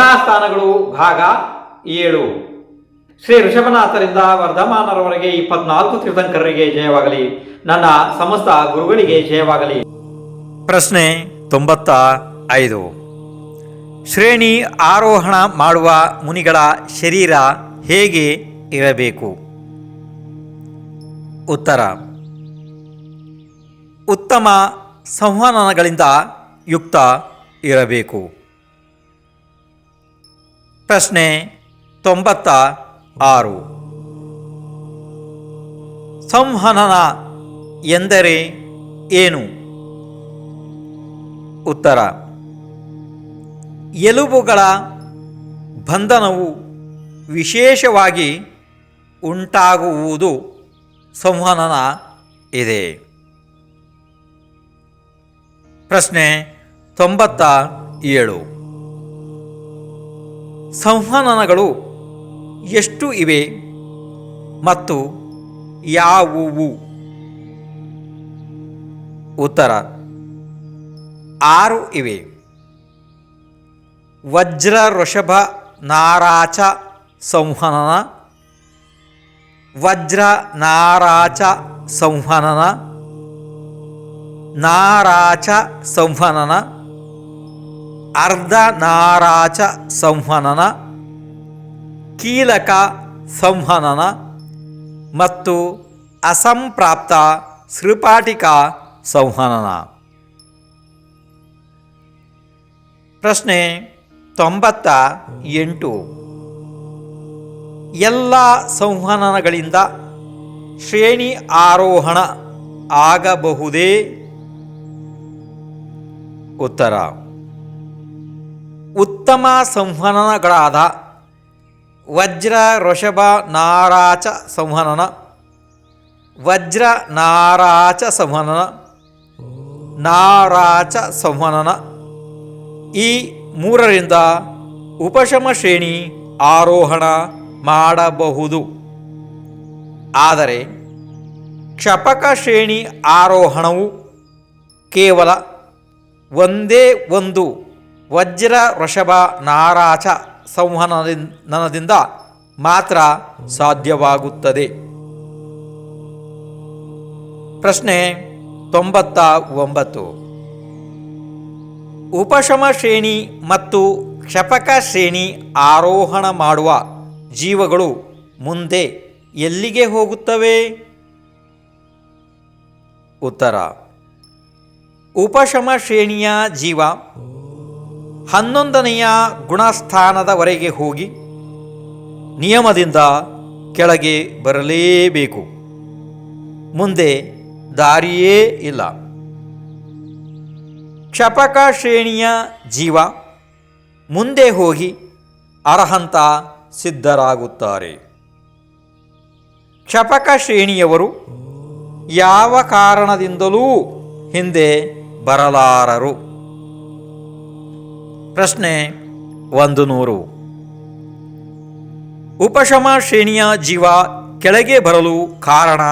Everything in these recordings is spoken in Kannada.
ಯಥಾಸ್ಥಾನಗಳು ಭಾಗ 7. ಶ್ರೀ ಋಷಭನಾಥರಿಂದ ವರ್ಧಮಾನರವರೆಗೆ 24 ತೀರ್ಥಂಕರರಿಗೆ ಜಯವಾಗಲಿ. ನನ್ನ ಸಮಸ್ತ ಗುರುಗಳಿಗೆ ಜಯವಾಗಲಿ. ಪ್ರಶ್ನೆ 95. ಶ್ರೇಣಿ ಆರೋಹಣ ಮಾಡುವ ಮುನಿಗಳ ಶರೀರ ಹೇಗೆ ಇರಬೇಕು? ಉತ್ತರ: ಉತ್ತಮ ಸಂವಹನಗಳಿಂದ ಯುಕ್ತ ಇರಬೇಕು. ಪ್ರಶ್ನೆ 96. ಸಂವಹನ ಎಂದರೆ ಏನು? ಉತ್ತರ: ಎಲುಬುಗಳ ಬಂಧನವು ವಿಶೇಷವಾಗಿ ಉಂಟಾಗುವುದು ಸಂವಹನ ಇದೆ. ಪ್ರಶ್ನೆ 97. ಸಂವಹನಗಳು ಎಷ್ಟು ಇವೆ ಮತ್ತು ಯಾವುವು? ಉತ್ತರ: 6 ಇವೆ. ವಜ್ರ ವೃಷಭ ನಾರಾಚ ಸಂವಹನ, ವಜ್ರ ನಾರಾಚ ಸಂವಹನ, ನಾರಾಚ ಸಂವಹನ, ಅರ್ಧ ನಾರಾಚ ಸಂವಹನ, ಕೀಲಕ ಸಂವಹನ ಮತ್ತು ಅಸಂಪ್ರಾಪ್ತ ಸೃಪಾಟಿಕ ಸಂವಹನ. ಪ್ರಶ್ನೆ 98. ಎಲ್ಲ ಸಂವಹನಗಳಿಂದ ಶ್ರೇಣಿ ಆರೋಹಣ ಆಗಬಹುದೇ? ಉತ್ತರ: ಉತ್ತಮ ಸಂವಹನಗಳಾದ ವಜ್ರ ವೃಷಭ ನಾರಾಚ ಸಂವಹನ, ವಜ್ರ ನಾರಾಚ ಸಂವಹನ, ನಾರಾಚ ಸಂವಹನ ಈ ಮೂರರಿಂದ ಉಪಶಮ ಶ್ರೇಣಿ ಆರೋಹಣ ಮಾಡಬಹುದು. ಆದರೆ ಕ್ಷಪಕ ಶ್ರೇಣಿ ಆರೋಹಣವು ಕೇವಲ ಒಂದೇ ಒಂದು ವಜ್ರ ವೃಷಭ ನಾರಾಚ ಸಂವಹನದಿಂದ ಮಾತ್ರ ಸಾಧ್ಯವಾಗುತ್ತದೆ. ಪ್ರಶ್ನೆ 99. ಉಪಶಮ ಶ್ರೇಣಿ ಮತ್ತು ಕ್ಷಪಕ ಶ್ರೇಣಿ ಆರೋಹಣ ಮಾಡುವ ಜೀವಗಳು ಮುಂದೆ ಎಲ್ಲಿಗೆ ಹೋಗುತ್ತವೆ? ಉತ್ತರ: ಉಪಶಮ ಶ್ರೇಣಿಯ ಜೀವ 11ನೆಯ ಗುಣಸ್ಥಾನದವರೆಗೆ ಹೋಗಿ ನಿಯಮದಿಂದ ಕೆಳಗೆ ಬರಲೇಬೇಕು. ಮುಂದೆ ದಾರಿಯೇ ಇಲ್ಲ. ಕ್ಷಪಕ ಶ್ರೇಣಿಯ ಜೀವ ಮುಂದೆ ಹೋಗಿ ಅರ್ಹಂತ ಸಿದ್ಧರಾಗುತ್ತಾರೆ. ಕ್ಷಪಕ ಶ್ರೇಣಿಯವರು ಯಾವ ಕಾರಣದಿಂದಲೂ ಹಿಂದೆ ಬರಲಾರರು. ಪ್ರಶ್ನೆ 100. ಉಪಶಮ ಶ್ರೇಣಿಯ ಜೀವ ಕೆಳಗೆ ಬರಲು ಕಾರಣ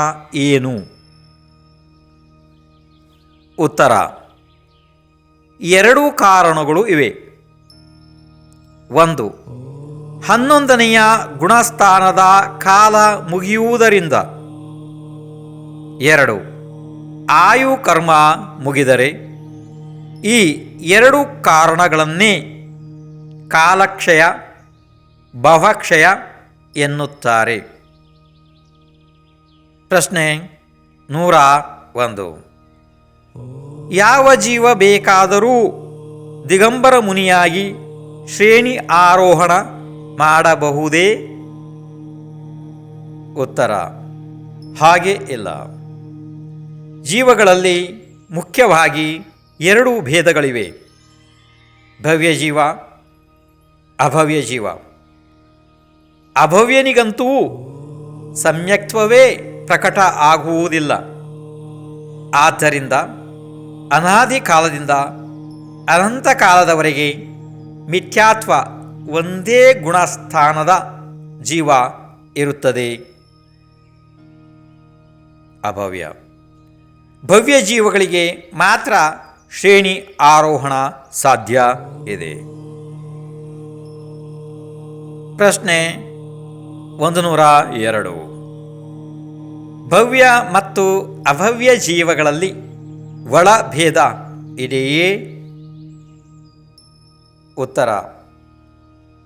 ಏನು? ಉತ್ತರ: 2 ಕಾರಣಗಳು ಇವೆ. 1. 11ನೆಯ ಗುಣಸ್ಥಾನದ ಕಾಲ ಮುಗಿಯುವುದರಿಂದ. 2. ಆಯು ಕರ್ಮ ಮುಗಿದರೆ. ಈ 2 ಕಾರಣಗಳನ್ನೇ ಕಾಲಕ್ಷಯ, ಭವಕ್ಷಯ ಎನ್ನುತ್ತಾರೆ. ಪ್ರಶ್ನೆ 101. ಯಾವ ಜೀವ ಬೇಕಾದರೂ ದಿಗಂಬರ ಮುನಿಯಾಗಿ ಶ್ರೇಣಿ ಆರೋಹಣ ಮಾಡಬಹುದೇ? ಉತ್ತರ: ಹಾಗೆ ಇಲ್ಲ. ಜೀವಗಳಲ್ಲಿ ಮುಖ್ಯವಾಗಿ 2 ಭೇದಗಳಿವೆ: ಭವ್ಯ ಜೀವ, ಅಭವ್ಯ ಜೀವ. ಅಭವ್ಯನಿಗಂತೂ ಸಮ್ಯಕ್ತ್ವವೇ ಪ್ರಕಟ ಆಗುವುದಿಲ್ಲ. ಆದ್ದರಿಂದ ಅನಾದಿ ಕಾಲದಿಂದ ಅನಂತ ಕಾಲದವರೆಗೆ ಮಿಥ್ಯಾತ್ವ ಒಂದೇ ಗುಣಸ್ಥಾನದ ಜೀವ ಇರುತ್ತದೆ. ಅಭವ್ಯ. ಭವ್ಯ ಜೀವಗಳಿಗೆ ಮಾತ್ರ ಶ್ರೇಣಿ ಆರೋಹಣ ಸಾಧ್ಯ ಇದೆ. ಪ್ರಶ್ನೆ 102. ಭವ್ಯ ಮತ್ತು ಅಭವ್ಯ ಜೀವಗಳಲ್ಲಿ ಒಳಭೇದ ಇದೆಯೇ? ಉತ್ತರ: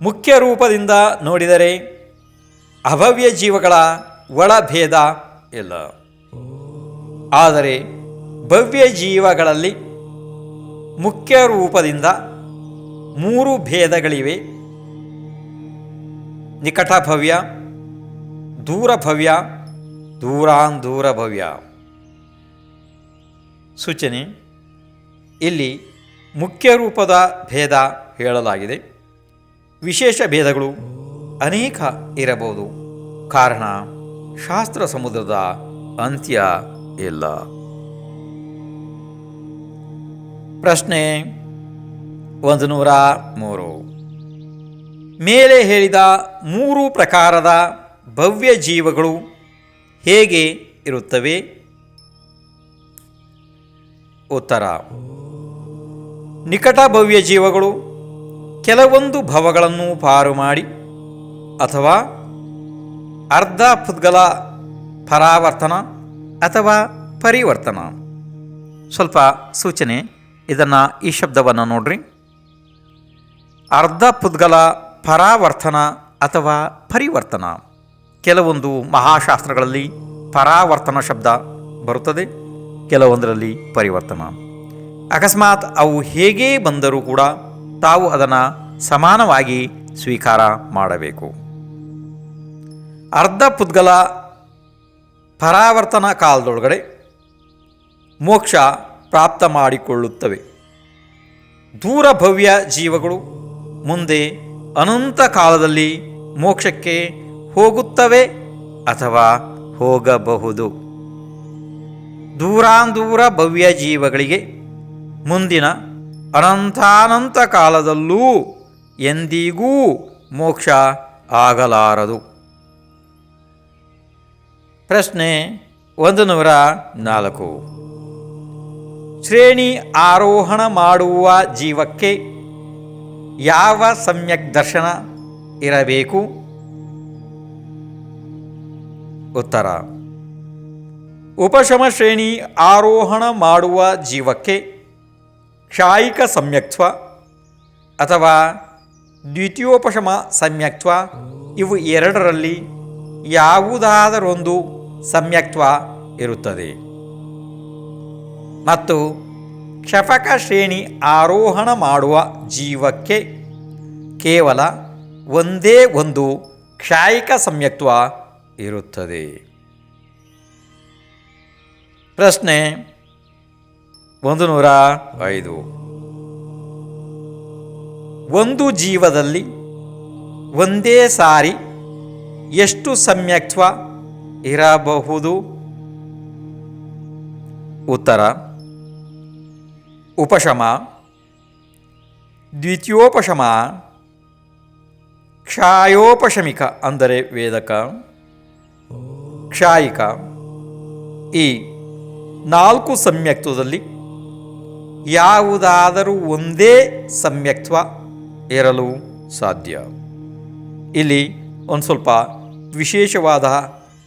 ಮುಖ್ಯ ರೂಪದಿಂದ ನೋಡಿದರೆ ಅಭವ್ಯ ಜೀವಗಳ ಒಳಭೇದ ಇಲ್ಲ. ಆದರೆ ಭವ್ಯ ಜೀವಗಳಲ್ಲಿ ಮುಖ್ಯ ರೂಪದಿಂದ 3 ಭೇದಗಳಿವೆ: ನಿಕಟಭವ್ಯ, ದೂರಭವ್ಯ, ದೂರಾಂದೂರಭವ್ಯ. ಸೂಚನೆ: ಇಲ್ಲಿ ಮುಖ್ಯ ರೂಪದ ಭೇದ ಹೇಳಲಾಗಿದೆ. ವಿಶೇಷ ಭೇದಗಳು ಅನೇಕ ಇರಬಹುದು. ಕಾರಣ ಶಾಸ್ತ್ರ ಸಮುದ್ರದ ಅಂತ್ಯ ಇಲ್ಲ. ಪ್ರಶ್ನೆ 103. ಮೇಲೆ ಹೇಳಿದ 3 ಪ್ರಕಾರದ ಭವ್ಯ ಜೀವಗಳು ಹೇಗೆ ಇರುತ್ತವೆ? ಉತ್ತರ: ನಿಕಟ ಭವ್ಯ ಜೀವಗಳು ಕೆಲವೊಂದು ಭವಗಳನ್ನು ಪಾರು ಮಾಡಿ ಅಥವಾ ಅರ್ಧ ಪುದ್ಗಲ ಪರಾವರ್ತನ ಅಥವಾ ಪರಿವರ್ತನ. ಸ್ವಲ್ಪ ಸೂಚನೆ, ಈ ಶಬ್ದವನ್ನು ನೋಡ್ರಿ. ಅರ್ಧ ಪುದ್ಗಲ ಪರಾವರ್ತನ ಅಥವಾ ಪರಿವರ್ತನ. ಕೆಲವೊಂದು ಮಹಾಶಾಸ್ತ್ರಗಳಲ್ಲಿ ಪರಾವರ್ತನ ಶಬ್ದ ಬರುತ್ತದೆ, ಕೆಲವೊಂದರಲ್ಲಿ ಪರಿವರ್ತನ. ಅಕಸ್ಮಾತ್ ಅವು ಹೇಗೇ ಬಂದರೂ ಕೂಡ ತಾವು ಅದನ್ನು ಸಮಾನವಾಗಿ ಸ್ವೀಕಾರ ಮಾಡಬೇಕು. ಅರ್ಧ ಪುದ್ಗಲ ಪರಾವರ್ತನ ಕಾಲದೊಳಗಡೆ ಮೋಕ್ಷ ಪ್ರಾಪ್ತ ಮಾಡಿಕೊಳ್ಳುತ್ತವೆ. ದೂರಭವ್ಯ ಜೀವಗಳು ಮುಂದೆ ಅನಂತ ಕಾಲದಲ್ಲಿ ಮೋಕ್ಷಕ್ಕೆ ಹೋಗುತ್ತವೆ ಅಥವಾ ಹೋಗಬಹುದು. ದೂರಾಂದೂರ ಭವ್ಯ ಜೀವಗಳಿಗೆ ಮುಂದಿನ ಅನಂತಾನಂತ ಕಾಲದಲ್ಲೂ ಎಂದಿಗೂ ಮೋಕ್ಷ ಆಗಲಾರದು. ಪ್ರಶ್ನೆ 104. ಶ್ರೇಣಿ ಆರೋಹಣ ಮಾಡುವ ಜೀವಕ್ಕೆ ಯಾವ ಸಮ್ಯಕ್ ದರ್ಶನ ಇರಬೇಕು? ಉತ್ತರ: ಉಪಶಮ ಶ್ರೇಣಿ ಆರೋಹಣ ಮಾಡುವ ಜೀವಕ್ಕೆ ಕ್ಷಾಯಿಕ ಸಮ್ಯಕ್ತ್ವ ಅಥವಾ ದ್ವಿತೀಯೋಪಶಮ ಸಮ್ಯಕ್ತ್ವ ಇವು ಎರಡರಲ್ಲಿ ಯಾವುದಾದರೊಂದು ಸಮ್ಯಕ್ತ್ವ ಇರುತ್ತದೆ. ಮತ್ತು ಕ್ಷಪಕ ಶ್ರೇಣಿ ಆರೋಹಣ ಮಾಡುವ ಜೀವಕ್ಕೆ ಕೇವಲ ಒಂದೇ ಒಂದು ಕ್ಷಾಯಿಕ ಸಮ್ಯಕ್ತ್ವ ಇರುತ್ತದೆ. ಪ್ರಶ್ನೆ 105. ಒಂದು ಜೀವದಲ್ಲಿ ಒಂದೇ ಸಾರಿ ಎಷ್ಟು ಸಮ್ಯಕ್ತ್ವ ಇರಬಹುದು? ಉತ್ತರ: ಉಪಶಮ, ದ್ವಿತೀಯೋಪಶಮ, ಕ್ಷಾಯೋಪಶಮಿಕ ಅಂದರೆ ವೇದಕ, ಕ್ಷಾಯಿಕ. ಈ 4 ಸಮ್ಯಕ್ತ್ವದಲ್ಲಿ ಯಾವುದಾದರೂ ಒಂದೇ ಸಮ್ಯಕ್ತ್ವ ಇರಲು ಸಾಧ್ಯ. ಇಲ್ಲಿ ಒಂದು ಸ್ವಲ್ಪ ವಿಶೇಷವಾದ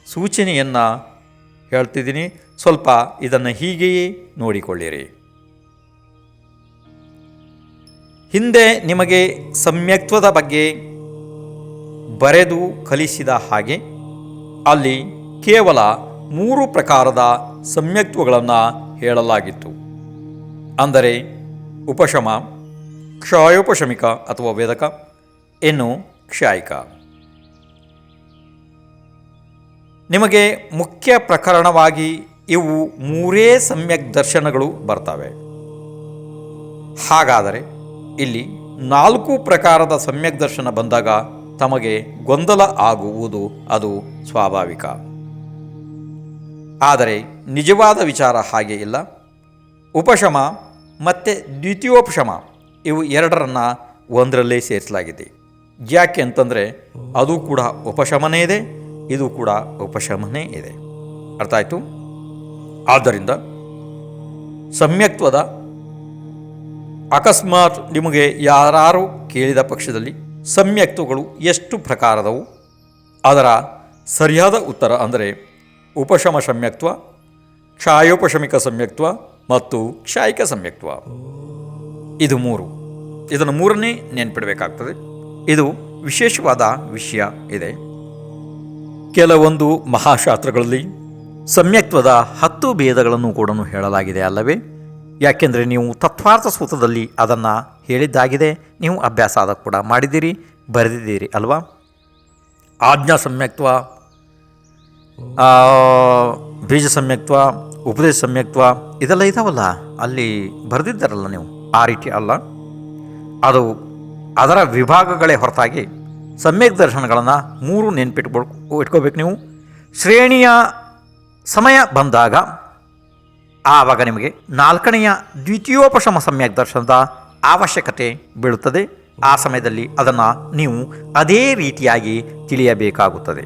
ಸೂಚನೆಯನ್ನು ಹೇಳ್ತಿದ್ದೀನಿ. ಸ್ವಲ್ಪ ಇದನ್ನು ಹೀಗೆಯೇ ನೋಡಿಕೊಳ್ಳಿರಿ. ಹಿಂದೆ ನಿಮಗೆ ಸಮ್ಯಕ್ತ್ವದ ಬಗ್ಗೆ ಬರೆದು ಕಲಿಸಿದ ಹಾಗೆ ಅಲ್ಲಿ ಕೇವಲ 3 ಪ್ರಕಾರದ ಸಮ್ಯಕ್ತ್ವಗಳನ್ನು ಹೇಳಲಾಗಿತ್ತು. ಅಂದರೆ ಉಪಶಮ, ಕ್ಷಾಯೋಪಶಮಿಕ ಅಥವಾ ವೇದಕ, ಇನ್ನು ಕ್ಷಾಯಿಕ. ನಿಮಗೆ ಮುಖ್ಯ ಪ್ರಕರಣವಾಗಿ ಇವು 3 ಸಮ್ಯಕ್ ದರ್ಶನಗಳು ಬರ್ತವೆ. ಹಾಗಾದರೆ ಇಲ್ಲಿ 4 ಪ್ರಕಾರದ ಸಮ್ಯಕ್ ದರ್ಶನ ಬಂದಾಗ ತಮಗೆ ಗೊಂದಲ ಆಗುವುದು ಅದು ಸ್ವಾಭಾವಿಕ. ಆದರೆ ನಿಜವಾದ ವಿಚಾರ ಹಾಗೆ ಇಲ್ಲ. ಉಪಶಮ ಮತ್ತು ದ್ವಿತೀಯೋಪಶಮ ಇವು ಎರಡರನ್ನು ಒಂದರಲ್ಲೇ ಸೇರಿಸಲಾಗಿದೆ. ಯಾಕೆ ಅಂತಂದರೆ ಅದು ಕೂಡ ಉಪಶಮನೇ ಇದೆ, ಇದು ಕೂಡ ಉಪಶಮನೇ ಇದೆ. ಅರ್ಥ ಆಯಿತು? ಆದ್ದರಿಂದ ಸಮ್ಯಕ್ತ್ವದ ಅಕಸ್ಮಾತ್ ನಿಮಗೆ ಯಾರು ಕೇಳಿದ ಪಕ್ಷದಲ್ಲಿ ಸಮ್ಯಕ್ತಗಳು ಎಷ್ಟು ಪ್ರಕಾರದವು? ಅದರ ಸರಿಯಾದ ಉತ್ತರ ಅಂದರೆ ಉಪಶಮ ಸಮ್ಯಕ್ತ್ವ, ಕ್ಷಾಯೋಪಶಮಿಕ ಸಮ್ಯಕ್ತ್ವ ಮತ್ತು ಕ್ಷಾಯಿಕ ಸಮ್ಯಕ್ತ್ವ. ಇದು ಮೂರು. ಇದನ್ನು ಮೂರನ್ನೇ ನೆನಪಿಡಬೇಕಾಗ್ತದೆ. ಇದು ವಿಶೇಷವಾದ ವಿಷಯ ಇದೆ. ಕೆಲವೊಂದು ಮಹಾಶಾಸ್ತ್ರಗಳಲ್ಲಿ ಸಮ್ಯಕ್ತ್ವದ 10 ಭೇದಗಳನ್ನು ಕೂಡ ಹೇಳಲಾಗಿದೆ ಅಲ್ಲವೇ? ಯಾಕೆಂದರೆ ನೀವು ತತ್ವಾರ್ಥ ಸೂತ್ರದಲ್ಲಿ ಅದನ್ನು ಹೇಳಿದ್ದಾಗಿದೆ. ನೀವು ಅಭ್ಯಾಸ ಆದ ಕೂಡ ಮಾಡಿದ್ದೀರಿ, ಬರೆದಿದ್ದೀರಿ ಅಲ್ವಾ? ಆಜ್ಞಾ ಸಮ್ಯಕ್ತ್ವ, ಬೀಜ ಸಮ್ಯಕ್ತ್ವ, ಉಪದೇಶ ಸಮ್ಯಕ್ತ್ವ ಇದೆಲ್ಲ ಇದಾವಲ್ಲ, ಅಲ್ಲಿ ಬರೆದಿದ್ದಾರಲ್ಲ ನೀವು. ಆ ರೀತಿ ಅಲ್ಲ, ಅದು ಅದರ ವಿಭಾಗಗಳೇ ಹೊರತಾಗಿ ಸಮ್ಯಕ್ ದರ್ಶನಗಳನ್ನು 3 ಇಟ್ಕೋಬೇಕು ನೀವು. ಶ್ರೇಣಿಯ ಸಮಯ ಬಂದಾಗ ಆವಾಗ ನಿಮಗೆ 4ನೆಯ ದ್ವಿತೀಯೋಪಶಮ ಸಮ್ಯಕ್ ದರ್ಶನದ ಅವಶ್ಯಕತೆ ಬೀಳುತ್ತದೆ. ಆ ಸಮಯದಲ್ಲಿ ಅದನ್ನು ನೀವು ಅದೇ ರೀತಿಯಾಗಿ ತಿಳಿಯಬೇಕಾಗುತ್ತದೆ.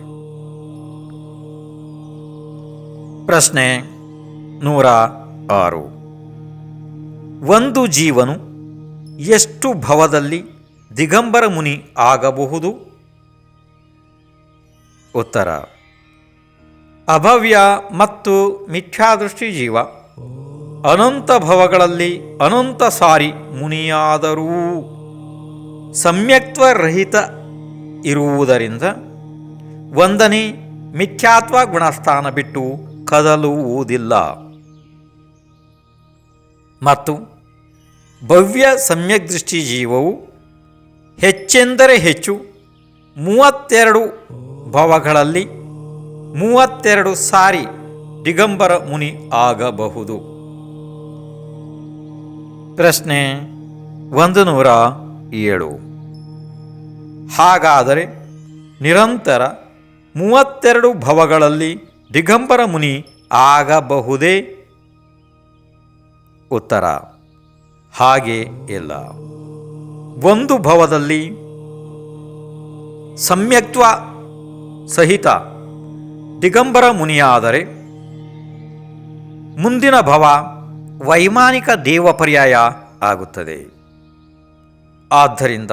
ಪ್ರಶ್ನೆ 106. ಒಂದು ಜೀವನು ಎಷ್ಟು ಭವದಲ್ಲಿ ದಿಗಂಬರ ಮುನಿ ಆಗಬಹುದು? ಉತ್ತರ: ಅಭವ್ಯ ಮತ್ತು ಮಿಥ್ಯಾದೃಷ್ಟಿ ಜೀವ ಅನಂತ ಭವಗಳಲ್ಲಿ ಅನಂತ ಸಾರಿ ಮುನಿಯಾದರೂ ಸಮ್ಯಕ್ತ್ವರಹಿತ ಇರುವುದರಿಂದ 1ನೇ ಮಿಥ್ಯಾತ್ವ ಗುಣಸ್ಥಾನ ಬಿಟ್ಟು ಕದಲುವುದಿಲ್ಲ. ಮತ್ತು ಭವ್ಯ ಸಮ್ಯಕ್ದೃಷ್ಟಿ ಜೀವವು ಹೆಚ್ಚೆಂದರೆ ಹೆಚ್ಚು 32 ಭವಗಳಲ್ಲಿ 32 ಸಾರಿ ದಿಗಂಬರ ಮುನಿ ಆಗಬಹುದು. ಪ್ರಶ್ನೆ 107. ಹಾಗಾದರೆ ನಿರಂತರ 32 ಭವಗಳಲ್ಲಿ ದಿಗಂಬರ ಮುನಿ ಆಗಬಹುದೇ? ಉತ್ತರ: ಹಾಗೆ ಇಲ್ಲ. ಒಂದು ಭವದಲ್ಲಿ ಸಮ್ಯಕ್ತ್ವ ಸಹಿತ ದಿಗಂಬರ ಮುನಿಯಾದರೆ ಮುಂದಿನ ಭವ ವೈಮಾನಿಕ ದೇವ ಪರ್ಯಾಯ ಆಗುತ್ತದೆ. ಆದ್ದರಿಂದ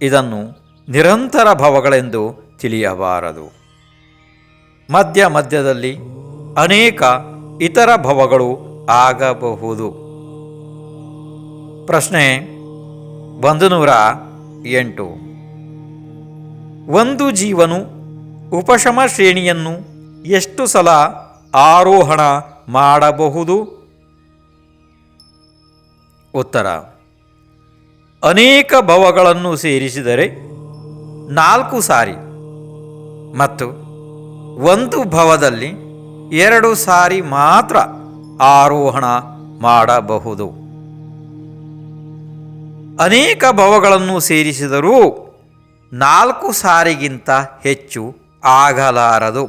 ಇದನ್ನು ನಿರಂತರ ಭವಗಳೆಂದು ತಿಳಿಯಬಾರದು. ಮಧ್ಯ ಮಧ್ಯದಲ್ಲಿ ಅನೇಕ ಇತರ ಭವಗಳು ಆಗಬಹುದು. ಪ್ರಶ್ನೆ 108. ಒಂದು ಜೀವನು ಉಪಶಮ ಶ್ರೇಣಿಯನ್ನು ಎಷ್ಟು ಸಲ ಆರೋಹಣ ಮಾಡಬಹುದು? ಉತ್ತರ: ಅನೇಕ ಭವಗಳನ್ನು ಸೇರಿಸಿದರೆ 4 ಸಾರಿ ಮತ್ತು ಒಂದು ಭವದಲ್ಲಿ 2 ಸಾರಿ ಮಾತ್ರ ಆರೋಹಣ ಮಾಡಬಹುದು. ಅನೇಕ ಭವಗಳನ್ನು ಸೇರಿಸಿದರೂ 4 ಸಾರಿಗಿಂತ ಹೆಚ್ಚು ಆಗಲಾರದು,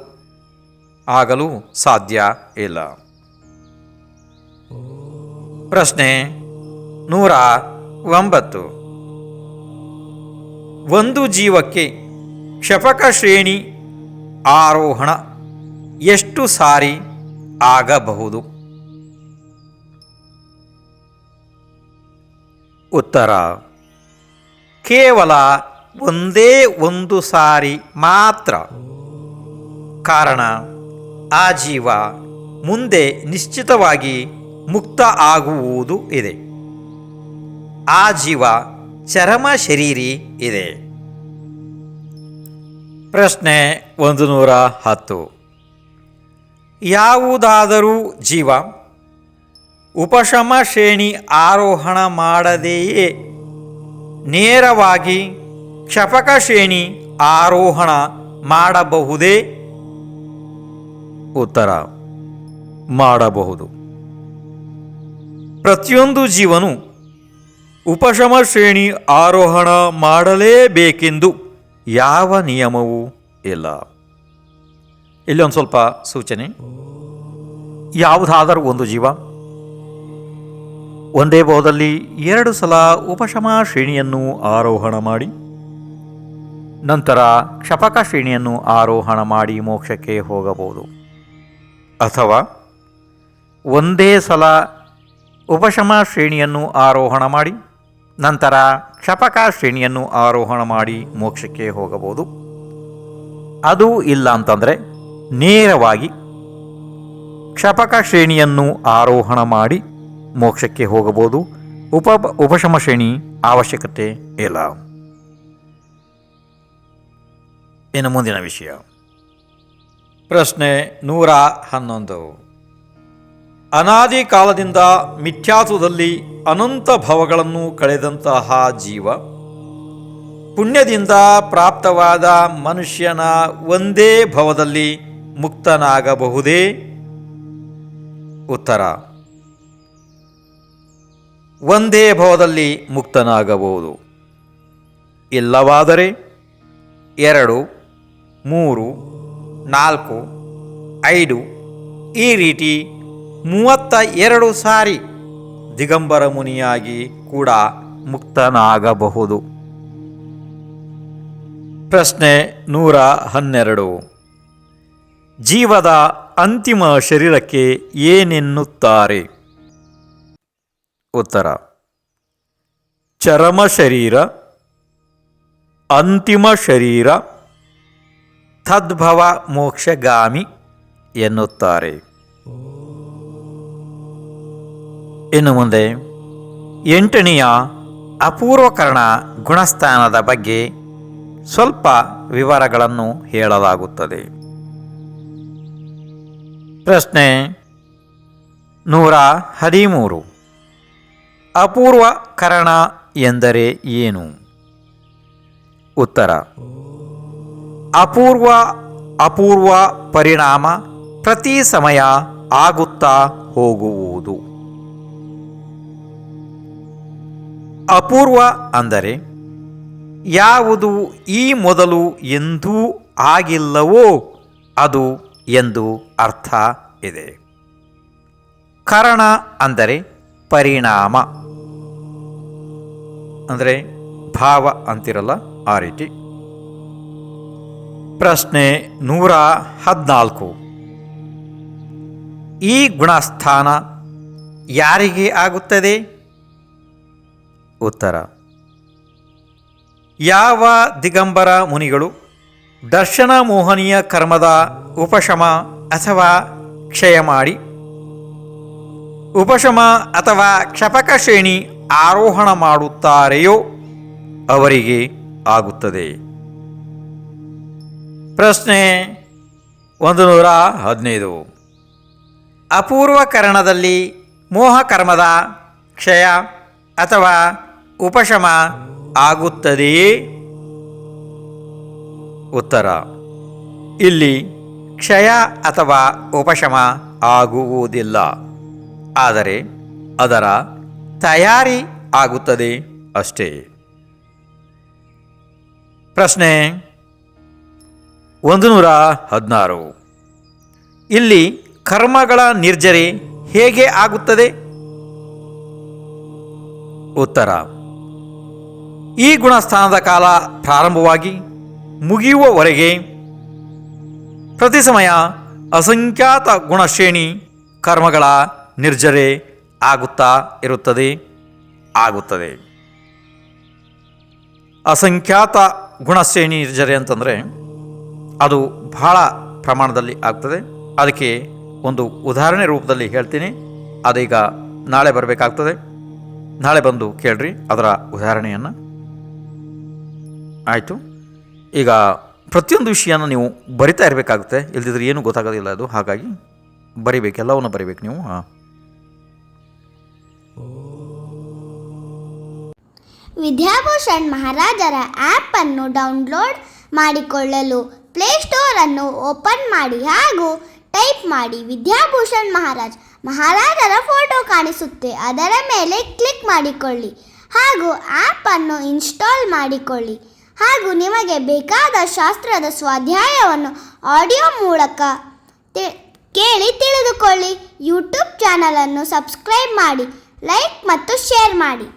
ಆಗಲು ಸಾಧ್ಯ ಇಲ್ಲ. ಪ್ರಶ್ನೆ 109. ಒಂದು ಜೀವಕ್ಕೆ ಕ್ಷಪಕ ಶ್ರೇಣಿ ಆರೋಹಣ ಎಷ್ಟು ಸಾರಿ ಆಗಬಹುದು? ಉತ್ತರ: ಕೇವಲ ಒಂದೇ ಒಂದು ಸಾರಿ ಮಾತ್ರ. ಕಾರಣ, ಆ ಜೀವ ಮುಂದೆ ನಿಶ್ಚಿತವಾಗಿ ಮುಕ್ತ ಆಗುವುದು ಇದೆ. ಆ ಜೀವ ಚರಮ ಶರೀರಿ ಇದೆ. ಪ್ರಶ್ನೆ 110. ಯಾವುದಾದರೂ ಜೀವ ಉಪಶಮ ಶ್ರೇಣಿ ಆರೋಹಣ ಮಾಡದೆಯೇ ನೇರವಾಗಿ ಕ್ಷಪಕ ಶ್ರೇಣಿ ಆರೋಹಣ ಮಾಡಬಹುದೇ? ಉತ್ತರ: ಮಾಡಬಹುದು. ಪ್ರತಿಯೊಂದು ಜೀವನು ಉಪಶಮ ಶ್ರೇಣಿ ಆರೋಹಣ ಮಾಡಲೇಬೇಕೆಂದು ಯಾವ ನಿಯಮವೂ ಇಲ್ಲ. ಇಲ್ಲಿ ಒಂದು ಸ್ವಲ್ಪ ಸೂಚನೆ. ಯಾವುದಾದರೂ ಒಂದು ಜೀವ ಒಂದೇ ಭಾವದಲ್ಲಿ 2 ಸಲ ಉಪಶಮ ಶ್ರೇಣಿಯನ್ನು ಆರೋಹಣ ಮಾಡಿ ನಂತರ ಕ್ಷಪಕ ಶ್ರೇಣಿಯನ್ನು ಆರೋಹಣ ಮಾಡಿ ಮೋಕ್ಷಕ್ಕೆ ಹೋಗಬಹುದು. ಅಥವಾ ಒಂದೇ ಸಲ ಉಪಶಮ ಶ್ರೇಣಿಯನ್ನು ಆರೋಹಣ ಮಾಡಿ ನಂತರ ಕ್ಷಪಕ ಶ್ರೇಣಿಯನ್ನು ಆರೋಹಣ ಮಾಡಿ ಮೋಕ್ಷಕ್ಕೆ ಹೋಗಬಹುದು. ಅದು ಇಲ್ಲ ಅಂತಂದರೆ ನೇರವಾಗಿ ಕ್ಷಪಕ ಶ್ರೇಣಿಯನ್ನು ಆರೋಹಣ ಮಾಡಿ ಮೋಕ್ಷಕ್ಕೆ ಹೋಗಬಹುದು. ಉಪಶಮ ಶ್ರೇಣಿ ಅವಶ್ಯಕತೆ ಇಲ್ಲ. ಇನ್ನು ಮುಂದಿನ ವಿಷಯ, ಪ್ರಶ್ನೆ 111. ಅನಾದಿ ಕಾಲದಿಂದ ಮಿಥ್ಯಾತ್ವದಲ್ಲಿ ಅನಂತ ಭವಗಳನ್ನು ಕಳೆದಂತಹ ಜೀವ ಪುಣ್ಯದಿಂದ ಪ್ರಾಪ್ತವಾದ ಮನುಷ್ಯನ ಒಂದೇ ಭವದಲ್ಲಿ ಮುಕ್ತನಾಗಬಹುದೇ? ಉತ್ತರ: ಒಂದೇ ಭವದಲ್ಲಿ ಮುಕ್ತನಾಗಬಹುದು. ಇಲ್ಲವಾದರೆ 2, 3, 4, 5 ಈ ರೀತಿ 32 ಸಾರಿ ದಿಗಂಬರ ಮುನಿಯಾಗಿ ಕೂಡ ಮುಕ್ತನಾಗಬಹುದು. ಪ್ರಶ್ನೆ 112. ಜೀವದ ಅಂತಿಮ ಶರೀರಕ್ಕೆ ಏನೆನ್ನುತ್ತಾರೆ? ಉತ್ತರ: ಚರಮ ಶರೀರ, ಅಂತಿಮ ಶರೀರ, ತದ್ಭವ ಮೋಕ್ಷಗಾಮಿ ಎನ್ನುತ್ತಾರೆ. ಇನ್ನು ಮುಂದೆ 8ನೆಯ ಅಪೂರ್ವಕರಣ ಗುಣಸ್ಥಾನದ ಬಗ್ಗೆ ಸ್ವಲ್ಪ ವಿವರಗಳನ್ನು ಹೇಳಲಾಗುತ್ತದೆ. ಪ್ರಶ್ನೆ 113. ಅಪೂರ್ವಕರಣ ಎಂದರೆ ಏನು? ಉತ್ತರ: ಅಪೂರ್ವ ಪರಿಣಾಮ ಪ್ರತಿ ಸಮಯ ಆಗುತ್ತಾ ಹೋಗುವುದು. ಅಪೂರ್ವ ಅಂದರೆ ಯಾವುದು ಈ ಮೊದಲು ಎಂದೂ ಆಗಿಲ್ಲವೋ ಅದು ಎಂದು ಅರ್ಥ ಇದೆ. ಕರಣ ಅಂದರೆ ಪರಿಣಾಮ, ಅಂದರೆ ಭಾವ ಅಂತಿರಲ್ಲ ಆ ರೀತಿ. ಪ್ರಶ್ನೆ 114. ಈ ಗುಣಸ್ಥಾನ ಯಾರಿಗೆ ಆಗುತ್ತದೆ? ಉತ್ತರ: ಯಾವ ದಿಗಂಬರ ಮುನಿಗಳು ದರ್ಶನ ಮೋಹನೀಯ ಕರ್ಮದ ಉಪಶಮ ಅಥವಾ ಕ್ಷಯ ಮಾಡಿ ಉಪಶಮ ಅಥವಾ ಕ್ಷಪಕ ಶ್ರೇಣಿ ಆರೋಹಣ ಮಾಡುತ್ತಾರೆಯೋ ಅವರಿಗೆ ಆಗುತ್ತದೆ. ಪ್ರಶ್ನೆ 115. ಅಪೂರ್ವಕರಣದಲ್ಲಿ ಮೋಹಕರ್ಮದ ಕ್ಷಯ ಅಥವಾ ಉಪಶಮ ಆಗುತ್ತದೆಯೇ? ಉತ್ತರ: ಇಲ್ಲಿ ಕ್ಷಯ ಅಥವಾ ಉಪಶಮ ಆಗುವುದಿಲ್ಲ, ಆದರೆ ಅದರ ತಯಾರಿ ಆಗುತ್ತದೆ ಅಷ್ಟೇ. ಪ್ರಶ್ನೆ 116. ಇಲ್ಲಿ ಕರ್ಮಗಳ ನಿರ್ಜರೆ ಹೇಗೆ ಆಗುತ್ತದೆ? ಉತ್ತರ: ಈ ಗುಣಸ್ಥಾನದ ಕಾಲ ಪ್ರಾರಂಭವಾಗಿ ಮುಗಿಯುವವರೆಗೆ ಪ್ರತಿ ಸಮಯ ಅಸಂಖ್ಯಾತ ಗುಣಶ್ರೇಣಿ ಕರ್ಮಗಳ ನಿರ್ಜರೆ ಆಗುತ್ತಾ ಆಗುತ್ತದೆ. ಅಸಂಖ್ಯಾತ ಗುಣಶ್ರೇಣಿ ನಿರ್ಜರೆ ಅಂತಂದರೆ ಅದು ಬಹಳ ಪ್ರಮಾಣದಲ್ಲಿ ಆಗ್ತದೆ. ಅದಕ್ಕೆ ಒಂದು ಉದಾಹರಣೆ ರೂಪದಲ್ಲಿ ಹೇಳ್ತೀನಿ, ಅದೀಗ ನಾಳೆ ಬರಬೇಕಾಗ್ತದೆ. ನಾಳೆ ಬಂದು ಕೇಳ್ರಿ ಅದರ ಉದಾಹರಣೆಯನ್ನು. ಆಯಿತು. ಈಗ ಪ್ರತಿಯೊಂದು ವಿಷಯನ ನೀವು ಬರಿತಾ ಇರಬೇಕಾಗುತ್ತೆ, ಇಲ್ದಿದ್ರೆ ಏನೂ ಗೊತ್ತಾಗೋದಿಲ್ಲ ಅದು. ಹಾಗಾಗಿ ಬರಿಬೇಕು, ಎಲ್ಲವನ್ನು ಬರಿಬೇಕು ನೀವು. ವಿದ್ಯಾಭೂಷಣ್ ಮಹಾರಾಜರ ಆ್ಯಪ್ ಅನ್ನು ಡೌನ್ಲೋಡ್ ಮಾಡಿಕೊಳ್ಳಲು ಪ್ಲೇಸ್ಟೋರ್ ಅನ್ನು ಓಪನ್ ಮಾಡಿ ಹಾಗೂ ಟೈಪ್ ಮಾಡಿ ವಿದ್ಯಾಭೂಷಣ್ ಮಹಾರಾಜರ ಫೋಟೋ ಕಾಣಿಸುತ್ತೆ, ಅದರ ಮೇಲೆ ಕ್ಲಿಕ್ ಮಾಡಿಕೊಳ್ಳಿ ಹಾಗೂ ಆ್ಯಪ್ ಅನ್ನು ಇನ್ಸ್ಟಾಲ್ ಮಾಡಿಕೊಳ್ಳಿ. ಹಾಗೂ ನಿಮಗೆ ಬೇಕಾದ ಶಾಸ್ತ್ರದ ಸ್ವಾಧ್ಯಾಯವನ್ನು ಆಡಿಯೋ ಮೂಲಕ ಕೇಳಿ ತಿಳಿದುಕೊಳ್ಳಿ. ಯೂಟ್ಯೂಬ್ ಚಾನಲನ್ನು ಸಬ್ಸ್ಕ್ರೈಬ್ ಮಾಡಿ, ಲೈಕ್ ಮತ್ತು ಶೇರ್ ಮಾಡಿ.